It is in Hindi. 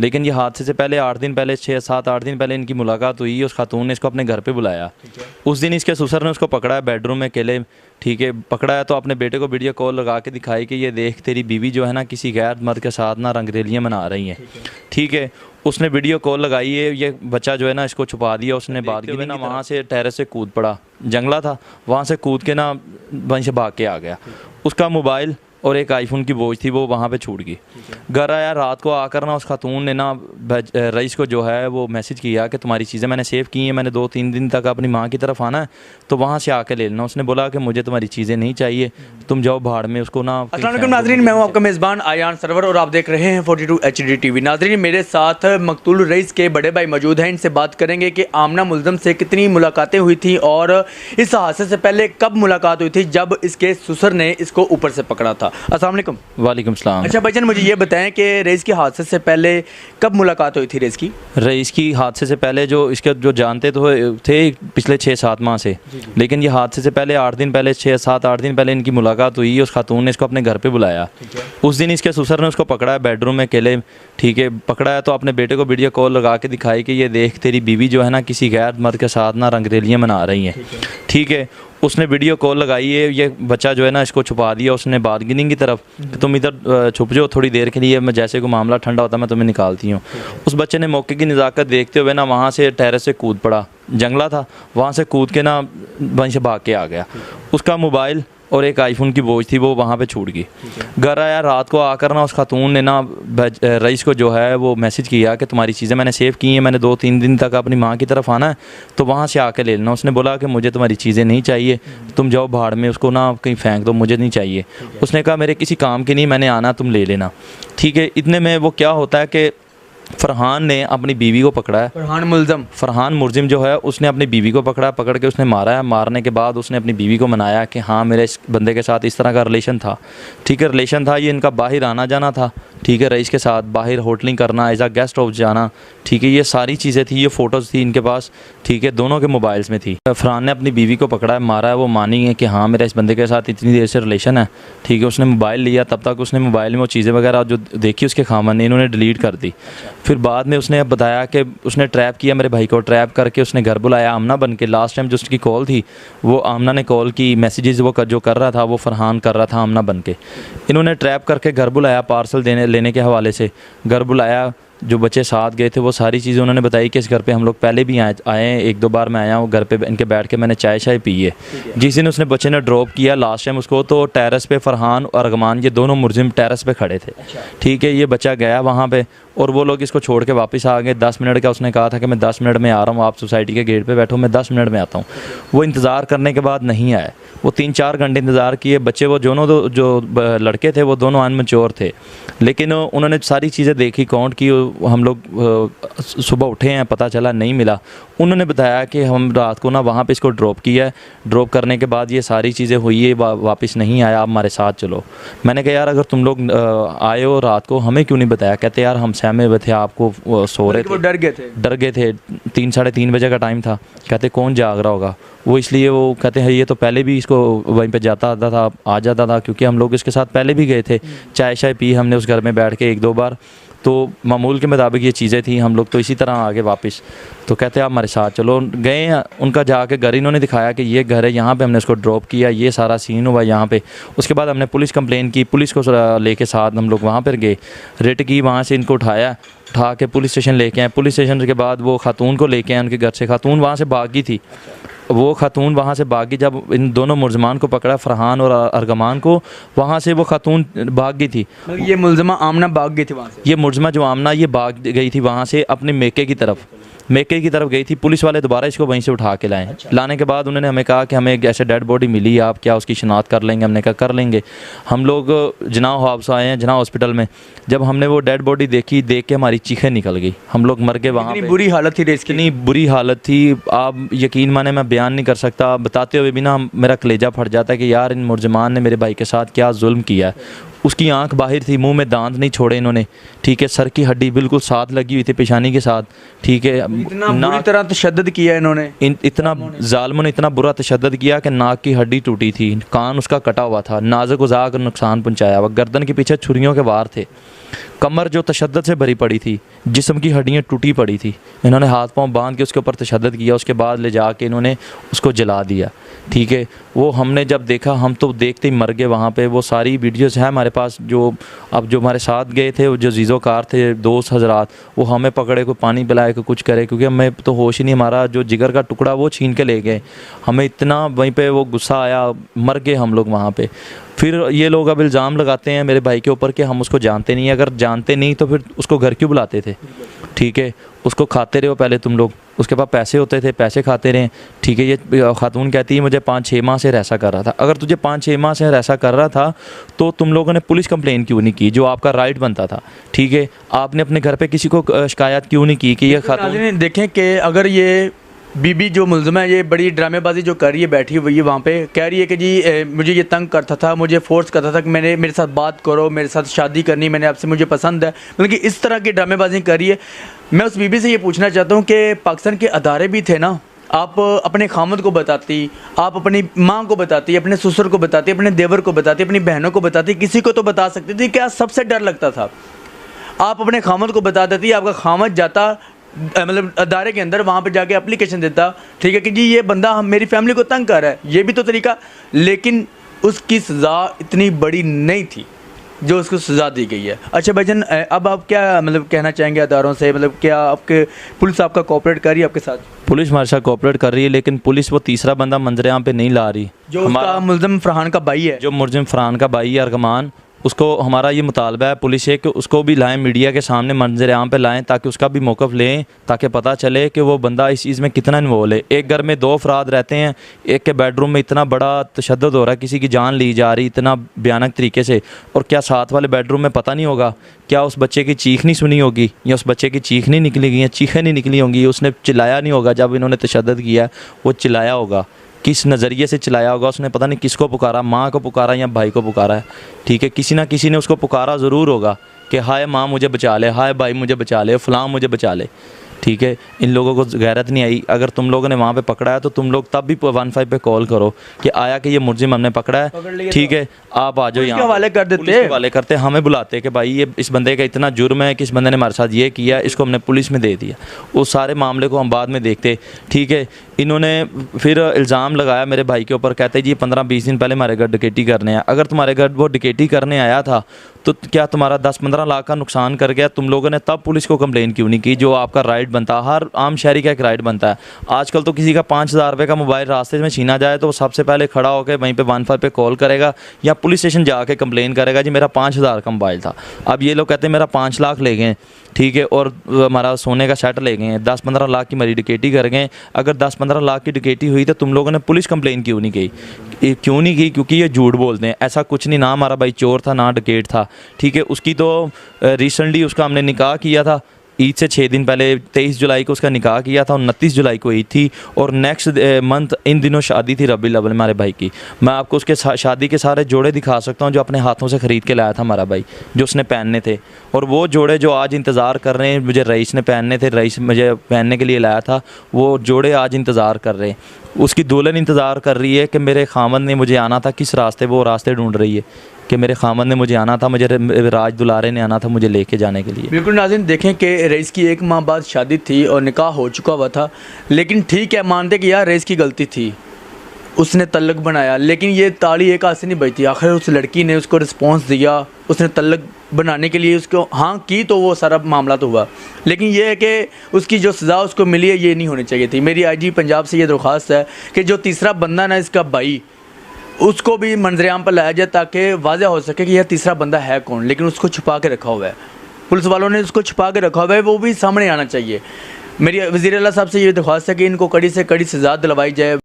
लेकिन ये हादसे से पहले 8 दिन पहले 6-7-8 दिन पहले इनकी मुलाकात हुई। उस खातून ने इसको अपने घर पे बुलाया। उस दिन इसके ससुर ने उसको पकड़ा है बेडरूम में अकेले, ठीक है, पकड़ा है तो अपने बेटे को वीडियो कॉल लगा के दिखाई कि ये देख तेरी बीवी जो है ना किसी गैर मर्द के साथ ना रंगरेलियाँ मना रही हैं, ठीक है। उसने वीडियो कॉल लगाई है, ये बच्चा जो है ना इसको छुपा दिया उसने। बाद में ना वहाँ से टेरेस से कूद पड़ा, जंगला था, वहाँ से कूद के ना वहीं से भाग के आ गया। उसका मोबाइल और एक आईफोन की बोझ थी वो वहाँ पे छूट गई। घर आया रात को आकर ना उस खातून ने ना रईस को जो है वो मैसेज किया कि तुम्हारी चीज़ें मैंने सेव की हैं, मैंने 2-3 दिन तक अपनी माँ की तरफ आना है तो वहाँ से आके ले लेना। उसने बोला कि मुझे तुम्हारी चीज़ें नहीं चाहिए, तुम जाओ भाड़ में। उसको ना अस्सलाम वालेकुम नाज़रीन, मैं हूँ आपका मेज़बान आयान सरवर और आप देख रहे हैं 42 HD TV। नाज़रीन, मेरे साथ मकतूल रईस के बड़े भाई मौजूद हैं। इनसे बात करेंगे कि आमना मुल्ज़म से कितनी मुलाकातें हुई थी और इस हादसे से पहले कब मुलाकात हुई थी जब इसके ससुर ने इसको ऊपर से पकड़ा था। अस्सलाम वालेकुम। वालेकुम सलाम। अच्छा भाईजान, मुझे ये बताएं कि रईस के हादसे से पहले कब मुलाकात हुई थी रईस की? रईस की हादसे से पहले जो इसके जो जानते तो थे पिछले 6-7 माह से, लेकिन ये हादसे से पहले 8 दिन पहले 6-7-8 दिन पहले इनकी मुलाकात हुई। उस खातून ने इसको अपने घर पे बुलाया। उस दिन इसके ससुर ने उसको पकड़ा है बेडरूम में अकेले, ठीक है, पकड़ा है तो अपने बेटे को वीडियो कॉल लगा के दिखाई कि ये देख तेरी बीवी जो है ना किसी गैर मर्द के साथ ना रंगरेलियाँ मना रही हैं, ठीक है। उसने वीडियो कॉल लगाई है, ये बच्चा जो है ना इसको छुपा दिया उसने बार्गेनिंग की तरफ कि तुम इधर छुप जाओ थोड़ी देर के लिए, मैं जैसे को मामला ठंडा होता मैं तुम्हें निकालती हूँ। उस बच्चे ने मौके की नज़ाकत देखते हुए ना वहाँ से टेरेस से कूद पड़ा, जंगला था, वहाँ से कूद के ना वहीं से भाग के आ गया। उसका मोबाइल और एक आईफोन की बोझ थी वो वहाँ पे छूट गई। घर आया रात को आकर ना उस खातून ने ना रईस को जो है वो मैसेज किया कि तुम्हारी चीज़ें मैंने सेव की हैं, मैंने 2-3 दिन तक अपनी माँ की तरफ आना है तो वहाँ से आके ले लेना। उसने बोला कि मुझे तुम्हारी चीज़ें नहीं चाहिए, तुम जाओ भाड़ में, उसको ना कहीं फेंक दो, मुझे नहीं चाहिए। उसने कहा मेरे किसी काम की नहीं, मैंने आना, तुम ले लेना, ठीक है। इतने में वो क्या होता है कि फरहान ने अपनी बीवी को पकड़ा है। फरहान मुलजिम जो है उसने अपनी बीवी को पकड़ के उसने मारा है। मारने के बाद उसने अपनी बीवी को मनाया कि हाँ मेरे इस बंदे के साथ इस तरह का रिलेशन था, ठीक है, रिलेशन था, ये इनका बाहर आना जाना था, ठीक है, रईस के साथ बाहर होटलिंग करना, एज आ गेस्ट हाउस जाना, ठीक है, ये सारी चीज़ें थी, ये फ़ोटोज़ थी इनके पास, ठीक है, दोनों के मोबाइल्स में थी। फरहान ने अपनी बीवी को पकड़ा है, मारा है, वो मानी है कि हाँ मेरा इस बंदे के साथ इतनी देर से रिलेशन है, ठीक है। उसने मोबाइल लिया, तब तक उसने मोबाइल में वो चीज़ें वगैरह जो देखी उसके खामन ने इन्होंने डिलीट कर दी। फिर बाद में उसने बताया कि उसने ट्रैप किया मेरे भाई को, ट्रैप करके उसने घर बुलाया आमना बन के। लास्ट टाइम जो उसकी कॉल थी वो आमना ने कॉल की, मैसेजेस वो जो कर रहा था वो फरहान कर रहा था आमना बन के। इन्होंने ट्रैप करके घर बुलाया, पार्सल लेने के हवाले से घर बुलाया। जो बच्चे साथ गए थे वो सारी चीज़ें उन्होंने बताई कि इस घर पे हम लोग पहले भी आए हैं, 1-2 बार मैं आया हूँ घर पे, इनके बैठ के मैंने चाय शाय पी है। जिस दिन उसने बच्चे ने ड्रॉप किया लास्ट टाइम उसको, तो टेरेस पे फरहान और अरगमान ये दोनों मुलजिम टेरेस पे खड़े थे, ठीक है। ये बच्चा गया वहाँ पे और वो लोग इसको छोड़ के वापस आ गए। 10 मिनट का उसने कहा था कि मैं 10 मिनट में आ रहा हूँ, आप सोसाइटी के गेट पे बैठो, मैं 10 मिनट में आता हूँ। वो इंतज़ार करने के बाद नहीं आए, वो 3-4 घंटे इंतज़ार किए। बच्चे वो दोनों जो लड़के थे वो दोनों अनमच्योर थे, लेकिन उन्होंने सारी चीज़ें देखी, काउंट की। हम लोग सुबह उठे हैं, पता चला नहीं मिला। उन्होंने बताया कि हम रात को ना वहाँ पे इसको ड्रॉप किया है, ड्रॉप करने के बाद ये सारी चीज़ें हुई है, वापस नहीं आया, आप हमारे साथ चलो। मैंने कहा यार अगर तुम लोग आए हो रात को हमें क्यों नहीं बताया? कहते यार हम सहमे हुए थे, आपको सो रहे थे, डर गए थे, 3-3:30 बजे का टाइम था। कहते कौन जाग रहा होगा, वो इसलिए वो कहते हैं ये तो पहले भी इसको वहीं पे जाता आता था, आ जाता था, क्योंकि हम लोग इसके साथ पहले भी गए थे, चाय शाय पी हमने उस घर में बैठ के 1-2 बार, तो मामूल के मुताबिक ये चीज़ें थी। हम लोग तो इसी तरह आगे वापस, तो कहते आप हमारे साथ चलो। गए उनका जाके घर, इन्होंने दिखाया कि ये घर है, यहाँ पे हमने उसको ड्रॉप किया, ये सारा सीन हुआ यहाँ पे। उसके बाद हमने पुलिस कंप्लेन की, पुलिस को लेके साथ हम लोग वहाँ पर गए, रेट की, वहाँ से इनको उठा के पुलिस स्टेशन लेके आए। पुलिस स्टेशन के बाद वो खातून को लेके आए उनके घर से। खातून वहाँ से भागी थी, वो खातून वहाँ से भागी। जब इन दोनों मुलजमान को पकड़ा, फरहान और अरगमान को, वहाँ से वो खातून भाग गई थी। ये मुलजमा आमना भाग गई थी वहाँ से? ये मुलजमा जो आमना ये भाग गई थी वहाँ से अपने मेके की तरफ गई थी। पुलिस वाले दोबारा इसको वहीं से उठा के लाए। अच्छा। लाने के बाद उन्होंने हमें कहा कि हमें एक ऐसे डेड बॉडी मिली है, आप क्या उसकी शिनाख्त कर लेंगे? हमने कहा कर लेंगे। हम लोग जना हाउस आए हैं, जना हॉस्पिटल में। जब हमने वो डेड बॉडी देखी, देख के हमारी चीखें निकल गई, हम लोग मर गए वहाँ पे। बुरी हालत थी, इतनी बुरी हालत थी, आप यकीन माने मैं बयान नहीं कर सकता। बताते हुए भी ना मेरा कलेजा फट जाता है कि यार इन मुलजमान ने मेरे भाई के साथ क्या जुल्म किया है। उसकी आंख बाहर थी, मुंह में दांत नहीं छोड़े इन्होंने, ठीक है, सर की हड्डी बिल्कुल साथ लगी हुई थी पेशानी के साथ, ठीक है। इतना बुरी तरह तशद्दुद किया इन्होंने, इतना जालिमों ने इतना बुरा तशद्दुद किया कि नाक की हड्डी टूटी थी, कान उसका कटा हुआ था, नाज़ुक उज़ा कर नुकसान पहुँचाया हुआ, गर्दन के पीछे छुरियों के वार थे, कमर जो तशद्दुद से भरी पड़ी थी, जिस्म की हड्डियाँ टूटी पड़ी थी, इन्होंने हाथ पांव बांध के उसके ऊपर तशद्दुद किया। उसके बाद ले जा के इन्होंने उसको जला दिया। ठीक है, वो हमने जब देखा हम तो देखते ही मर गए वहाँ पे। वो सारी वीडियोस है हमारे पास। जो अब जो हमारे साथ गए थे, जो जीज़ोकार थे, दोस्त हजरात, वो हमें पकड़े, कोई पानी पिलाए, कोई कुछ करे, क्योंकि हमें तो होश ही नहीं। हमारा जो जिगर का टुकड़ा वो छीन के ले गए। हमें इतना वहीं पे वो गुस्सा आया, मर गए हम लोग वहाँ पे। फिर ये लोग अब इल्ज़ाम लगाते हैं मेरे भाई के ऊपर कि हम उसको जानते नहीं। अगर जानते नहीं तो फिर उसको घर क्यों बुलाते थे? ठीक है, उसको खाते रहो पहले तुम लोग। उसके पास पैसे होते थे, पैसे खाते रहे। ठीक है, ये खातून कहती है मुझे 5-6 माह से ऐसा कर रहा था। अगर तुझे 5-6 माह से ऐसा कर रहा था तो तुम लोगों ने पुलिस कंप्लेन क्यों नहीं की, जो आपका राइट बनता था? ठीक है, आपने अपने घर पे किसी को शिकायत क्यों नहीं की कि ये खातून? देखें कि अगर ये बीबी जो मुल्ज़िम है, ये बड़ी ड्रामेबाजी जो कर रही है, बैठी हुई है वहाँ पे, कह रही है कि जी मुझे ये तंग करता था, मुझे फोर्स करता था कि मेरे साथ बात करो, मेरे साथ शादी करनी, मैंने आपसे, मुझे पसंद है, मतलब कि इस तरह की ड्रामेबाजी कर रही है। मैं उस बीबी से ये पूछना चाहता हूँ कि पाकिस्तान के अदारे भी थे ना, आप अपने खामद को बताती, आप अपनी माँ को बताती, अपने ससुर को बताती, अपने देवर को बताती, अपनी बहनों को बताती, किसी को तो बता सकती थी। क्या सबसे डर लगता था? आप अपने खामद को बता देती, आपका खामद जाता मतलब अदारे के अंदर, वहाँ पे जाके एप्लीकेशन देता, ठीक है, कि जी ये बंदा हम मेरी फैमिली को तंग कर रहा है, ये भी तो तरीका। लेकिन उसकी सज़ा इतनी बड़ी नहीं थी जो उसको सज़ा दी गई है। अच्छा भाईजान, अब आप क्या मतलब कहना चाहेंगे अदारों से? मतलब क्या आपके पुलिस आपका कोऑपरेट कर रही है आपके साथ? पुलिस हमारे साथ कोऑपरेट कर रही है, लेकिन पुलिस वो तीसरा बंदा मंजरेआम पे नहीं ला रही। जो हमारा मुल्ज़िम फरहान का भाई है, जो मुल्ज़िम फरहान का भाई है अरगमान, उसको हमारा ये मुतालबा है पुलिस से कि उसको भी लाएं, मीडिया के सामने मंजर आम पे लाएं, ताकि उसका भी मौक़िफ़ लें, ताकि पता चले कि वो बंदा इस चीज़ में कितना इन्वॉल्व है। एक घर में 2 अफराद रहते हैं, एक के बेडरूम में इतना बड़ा तशद्दुद हो रहा है, किसी की जान ली जा रही इतना भयानक तरीके से, और क्या साथ वाले बेडरूम में पता नहीं होगा? क्या उस बच्चे की चीख नहीं सुनी होगी, या उस बच्चे की चीख नहीं निकली गई, चीखें नहीं निकली होंगी, उसने चिल्लाया नहीं होगा जब इन्होंने तशद्दुद किया? वो चिल्लाया होगा, किस नज़रिए से चलाया होगा उसने, पता नहीं किसको पुकारा, माँ को पुकारा या भाई को पुकारा है। ठीक है, किसी ना किसी ने उसको पुकारा ज़रूर होगा कि हाय माँ मुझे बचा ले, हाय भाई मुझे बचा ले, फ़लाँ मुझे बचा ले। ठीक है, इन लोगों को गैरत नहीं आई। अगर तुम लोगों ने वहाँ पे पकड़ा है तो तुम लोग तब भी 15 पे कॉल करो कि आया कि ये मुलजिम हमने पकड़ा है, ठीक है, आप आ जाओ यहाँ। हवाले कर देते, हवाले करते, हमें बुलाते कि भाई ये इस बंदे का इतना जुर्म है कि इस बंदे ने हमारे साथ ये किया, इसको हमने पुलिस में दे दिया। उस सारे मामले को हम बाद में देखते। ठीक है, इन्होंने फिर इल्ज़ाम लगाया मेरे भाई के ऊपर, कहते जी 15-20 दिन पहले हमारे घर डकैती करने आया। अगर तुम्हारे घर वो डकैती करने आया था तो क्या तुम्हारा 10-15 लाख का नुकसान कर गया? तुम लोगों ने तब पुलिस को कंप्लेन क्यों नहीं की, जो आपका राइट बनता? हर आम शहरी का एक राइट बनता है। आजकल तो किसी का 5000 रुपये का मोबाइल रास्ते में छीना जाए तो वो सबसे पहले खड़ा होकर वहीं पे 15 पे कॉल करेगा या पुलिस स्टेशन जाके कंप्लेन करेगा जी मेरा 5000 का मोबाइल था। अब ये लोग कहते हैं मेरा 5 लाख ले गए, ठीक है, और हमारा सोने का सेट ले गए, 10-15 लाख की हमारी डकैती कर गए। अगर 10-15 लाख की डकैती हुई तो तुम लोगों ने पुलिस कंप्लेन क्यों नहीं की? क्यों नहीं की? क्योंकि ये झूठ बोलते हैं। ऐसा कुछ नहीं, ना हमारा भाई चोर था ना डकैत था। ठीक है, उसकी तो रिसेंटली उसका हमने निकाह किया था, ईद से 6 दिन पहले 23 जुलाई को उसका निकाह किया था, 29 जुलाई को ईद थी, और नेक्स्ट मंथ इन दिनों शादी थी रबीउल अव्वल हमारे भाई की। मैं आपको उसके शादी के सारे जोड़े दिखा सकता हूँ जो अपने हाथों से ख़रीद के लाया था हमारा भाई, जो उसने पहनने थे। और वो जोड़े जो आज इंतज़ार कर रहे हैं, मुझे रईस ने पहनने थे, रईस मुझे पहनने के लिए लाया था, वो जोड़े आज इंतज़ार कर रहे हैं। उसकी दुल्हन इंतज़ार कर रही है कि मेरे खामद ने मुझे आना था, किस रास्ते वो रास्ते ढूंढ रही है कि मेरे खामद ने मुझे आना था, मुझे राज दुलारे ने आना था मुझे लेके जाने के लिए। बिल्कुल नाज़रीन, देखें कि रईस की 1 माह बाद शादी थी और निकाह हो चुका हुआ था, लेकिन ठीक है, मानते कि यार रईस की गलती थी, उसने तल्लक बनाया, लेकिन ये ताली एक हाथ से नहीं बजती। आखिर उस लड़की ने उसको रिस्पॉन्स दिया, उसने तल्लक बनाने के लिए उसको हाँ की, तो वो सारा मामला तो हुआ। लेकिन ये है कि उसकी जो सज़ा उसको मिली है ये नहीं होनी चाहिए थी। मेरी IG पंजाब से ये दरख्वास्त है कि जो तीसरा बंदा ना, इसका भाई, उसको भी मंजरेआम पर लाया जाए ताकि वाज़ह हो सके कि यह तीसरा बंदा है कौन। लेकिन उसको छुपा के रखा हुआ है, पुलिस वालों ने उसको छुपा के रखा हुआ है, वो भी सामने आना चाहिए। मेरी वज़ीर आला साहब से ये दरख्वास्त है कि इनको कड़ी से कड़ी सज़ा दिलवाई जाए।